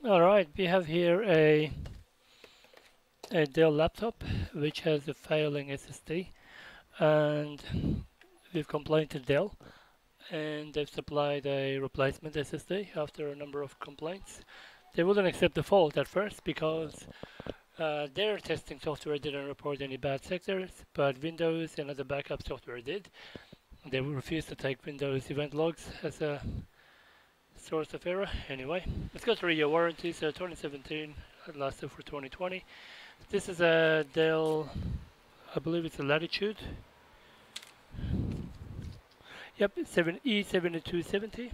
Alright, we have here a Dell laptop which has a failing SSD, and we've complained to Dell, and they've supplied a replacement SSD after a number of complaints. They wouldn't accept the fault at first because their testing software didn't report any bad sectors, but Windows and other backup software did. They refused to take Windows event logs as a source of error. Anyway, let's go 3-year warranty. So 2017, it lasted for 2020. This is a Dell, I believe it's a Latitude. Yep, E7270.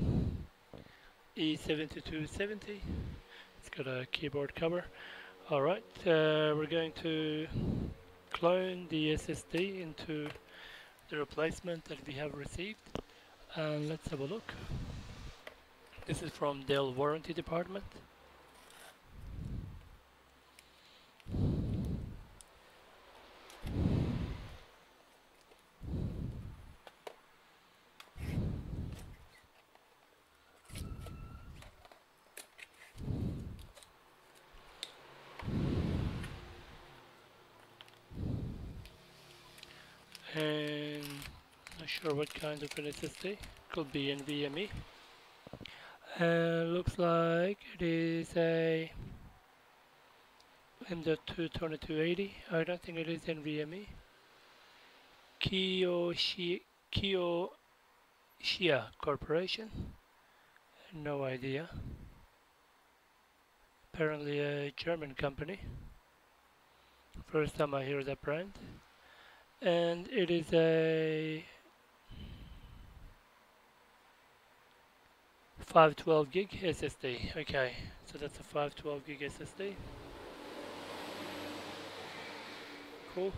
E7270. It's got a keyboard cover. Alright, we're going to clone the SSD into the replacement that we have received, and let's have a look. This is from Dell warranty department. And not sure what kind of an SSD. Could be NVMe. Looks like it is a M.2 2280. I don't think it is NVMe. Kiyoshia Corporation. No idea. Apparently a German company. First time I hear that brand. And it is a 512 gig SSD. Okay, so that's a 512 gig SSD. Cool.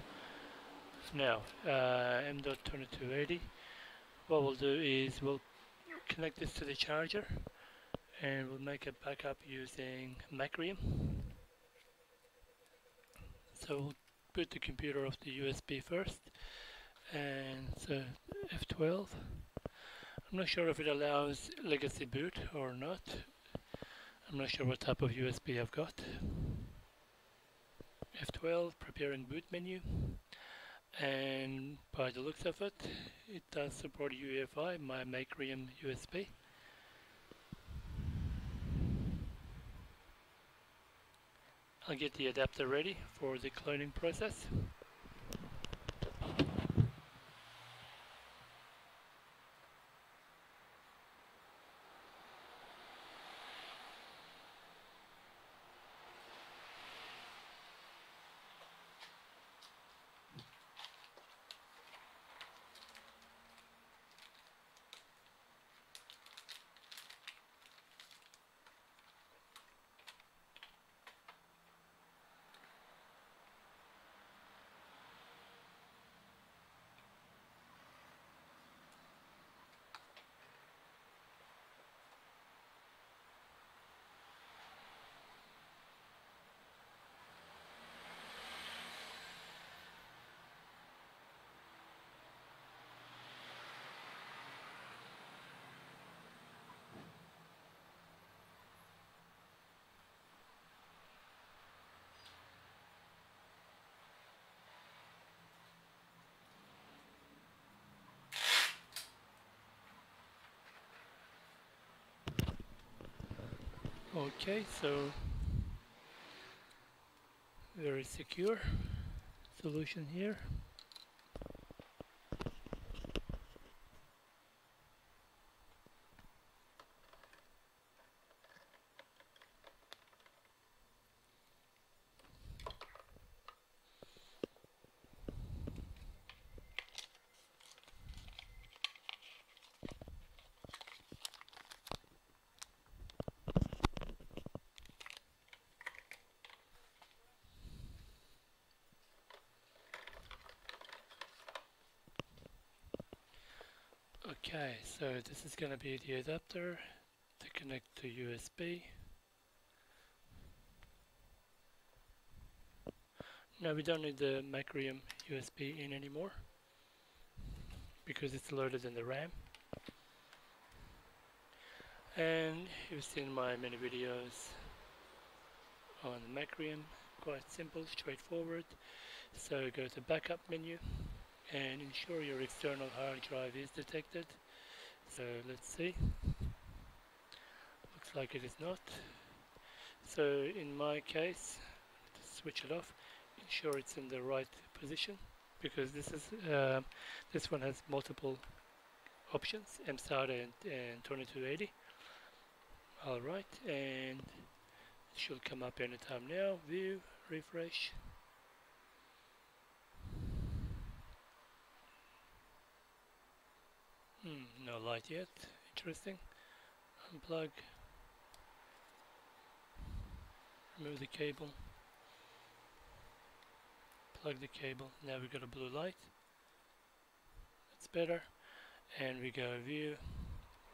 Now, M.2280. What we'll do is we'll connect this to the charger, and we'll make a backup using Macrium. So we'll boot the computer off the USB first, and so F12. I'm not sure if it allows legacy boot or not. I'm not sure what type of USB I've got. F12, preparing boot menu, and by the looks of it, it does support UEFI, my Macrium USB. I'll get the adapter ready for the cloning process. Okay, so very secure solution here. Okay, so this is going to be the adapter to connect to USB. Now we don't need the Macrium USB in anymore because it's loaded in the RAM. And you've seen my many videos on the Macrium. Quite simple, straightforward. So go to backup menu and ensure your external hard drive is detected. So let's see. Looks like it is not. So in my case, switch it off. Ensure it's in the right position, because this one has multiple options, mSATA and 2280. Alright, and it should come up anytime now. View, refresh. No light yet. Interesting. Unplug. Remove the cable. Plug the cable. Now we've got a blue light. That's better. And we go view,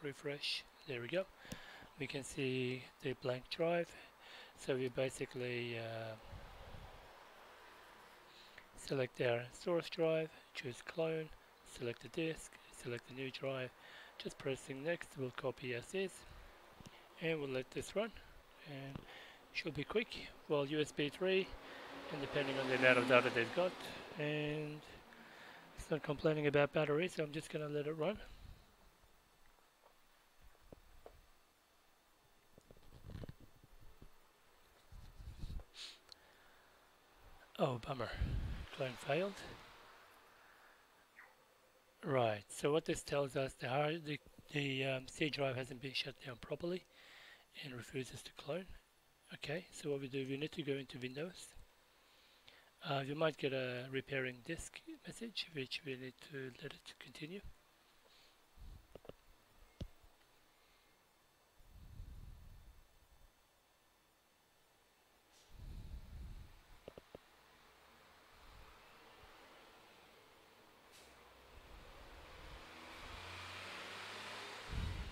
refresh. There we go. We can see the blank drive. So we basically select our source drive, choose clone, select the disk, select the new drive. Just pressing next will copy as is, and we'll let this run, and it should be quick. Well, USB 3, and depending on the amount of data they've got, and it's not complaining about battery, so I'm just gonna let it run. Oh, bummer. Clone failed. Right, so what this tells us, the C drive hasn't been shut down properly and refuses to clone. Okay, so what we do, we need to go into Windows. You might get a repairing disk message, which we need to let it continue.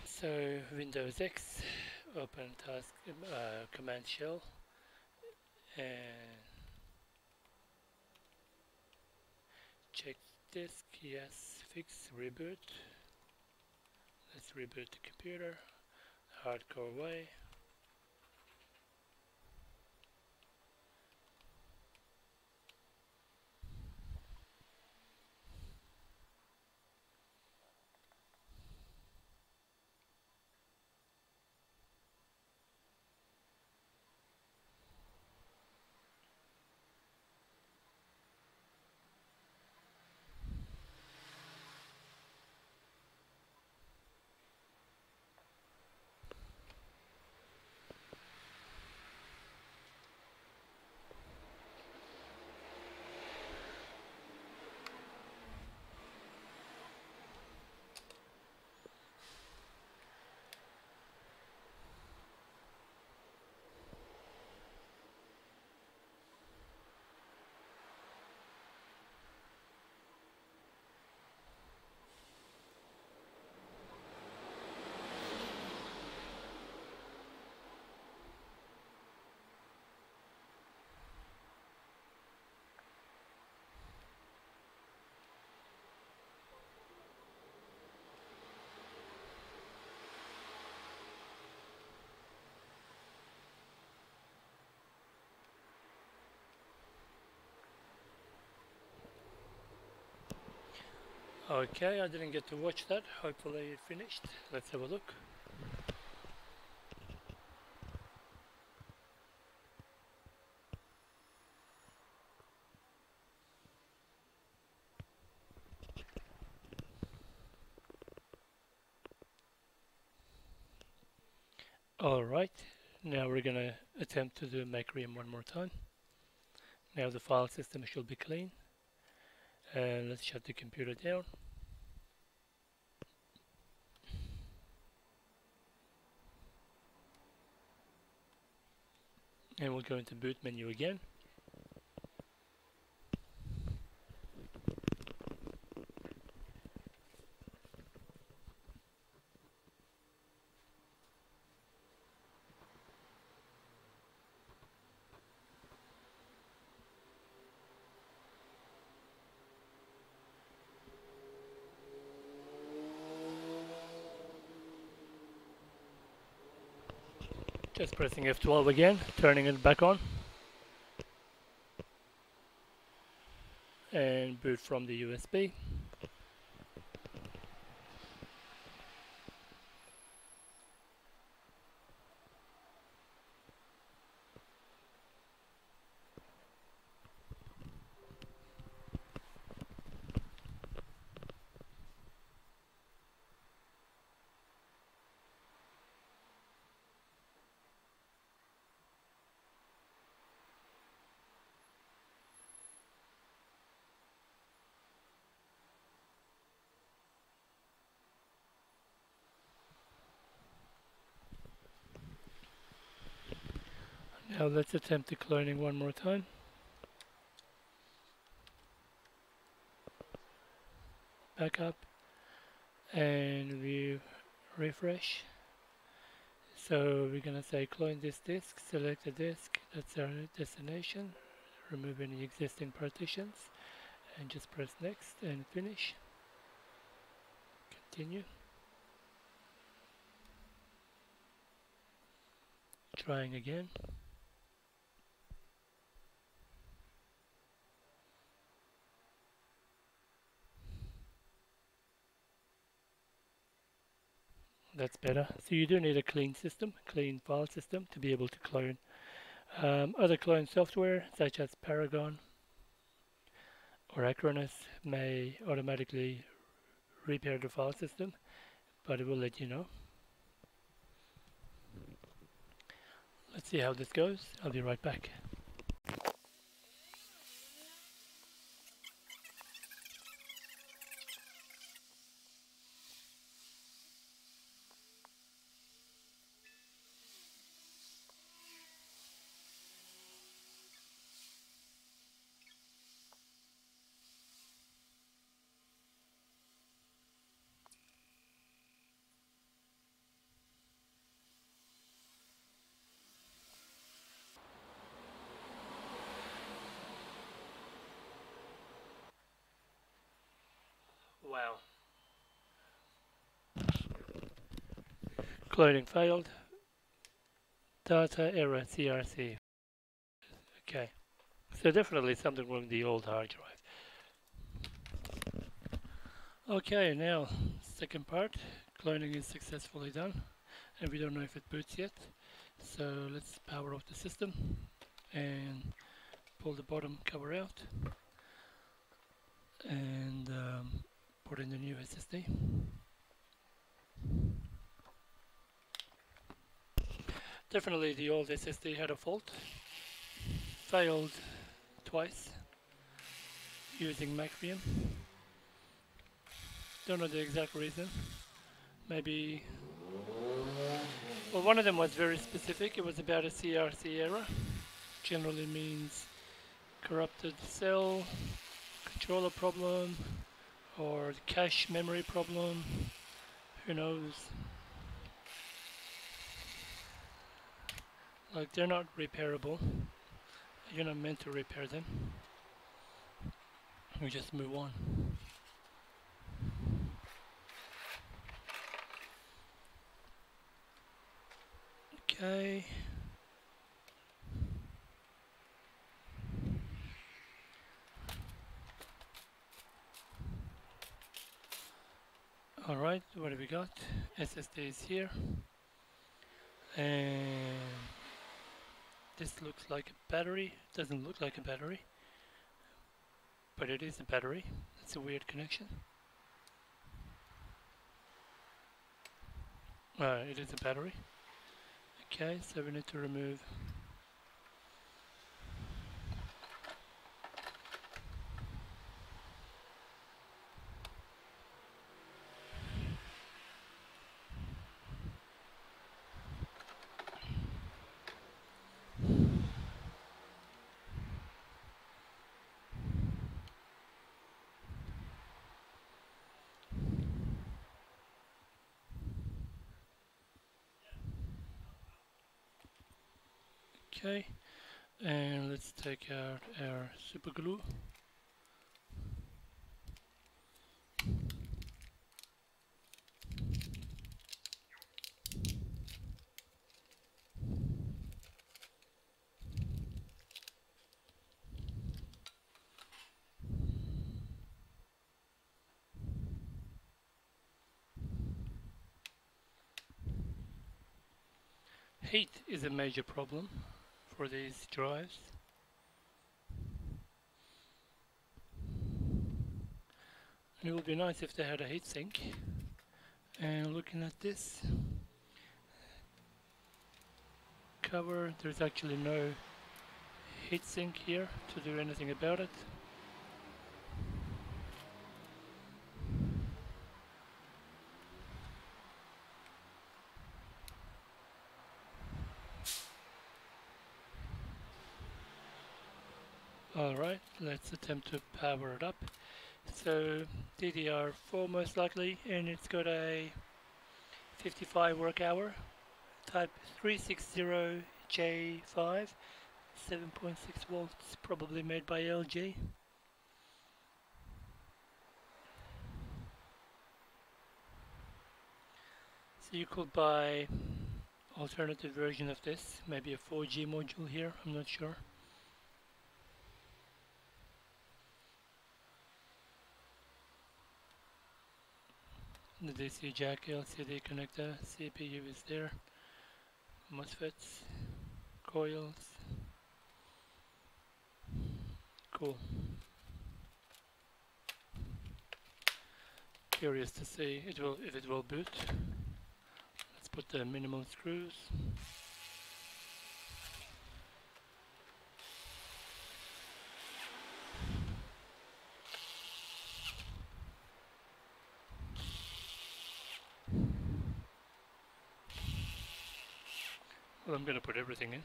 So Windows X, open task command shell, and check disk, yes, fix, reboot. Let's reboot the computer, hardcore way. Okay, I didn't get to watch that. Hopefully it finished. Let's have a look. Alright, now we're gonna attempt to do Macrium one more time. Now the file system should be clean. And let's shut the computer down. And we'll go into boot menu again. Just pressing F12 again, turning it back on, and boot from the USB. Now let's attempt the cloning one more time. Back up and we refresh. So we're gonna say clone this disk, select the disk, that's our destination, remove any existing partitions, and just press next and finish. Continue. Trying again. That's better. So you do need a clean system, clean file system to be able to clone. Other clone software such as Paragon or Acronis may automatically repair the file system, but it will let you know. Let's see how this goes. I'll be right back. Wow. Cloning failed. Data error CRC. Okay. So definitely something wrong with the old hard drive. Okay, now second part. Cloning is successfully done, and we don't know if it boots yet. So let's power off the system and pull the bottom cover out and put in the new SSD. Definitely the old SSD had a fault. Failed twice using MacVM. Don't know the exact reason. Maybe, well, one of them was very specific. It was about a CRC error. Generally means corrupted cell, controller problem, or cache memory problem. Who knows? Like, they're not repairable. You're not meant to repair them. We just move on. Okay. Alright, what have we got? SSD is here. And this looks like a battery. Doesn't look like a battery, but it is a battery. It's a weird connection. It is a battery. Okay, so we need to remove okay, and let's take out our super glue. Heat is a major problem for these drives. And it would be nice if they had a heatsink. And looking at this cover, there's actually no heatsink here to do anything about it. Alright, let's attempt to power it up. So DDR4 most likely, and it's got a 55 work hour, type 360J5, 7.6 volts, probably made by LG. So you could buy alternative version of this, maybe a 4G module here, I'm not sure. The DC jack, LCD connector, CPU is there, MOSFETs, coils, cool. Curious to see if it will boot. Let's put the minimal screws. Well, I'm gonna put everything in.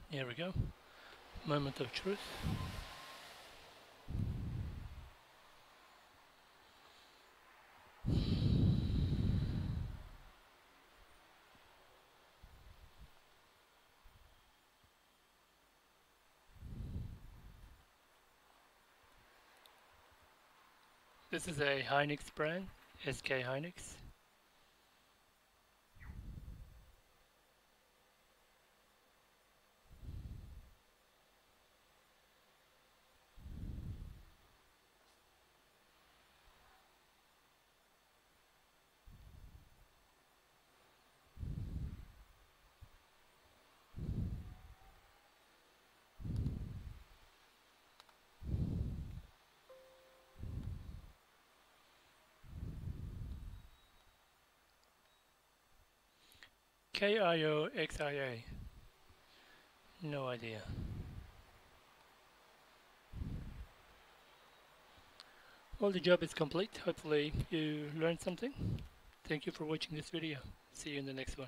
Here we go. Moment of truth. This is a Hynix brand, SK Hynix. KIOXIA. No idea. Well, the job is complete. Hopefully you learned something. Thank you for watching this video. See you in the next one.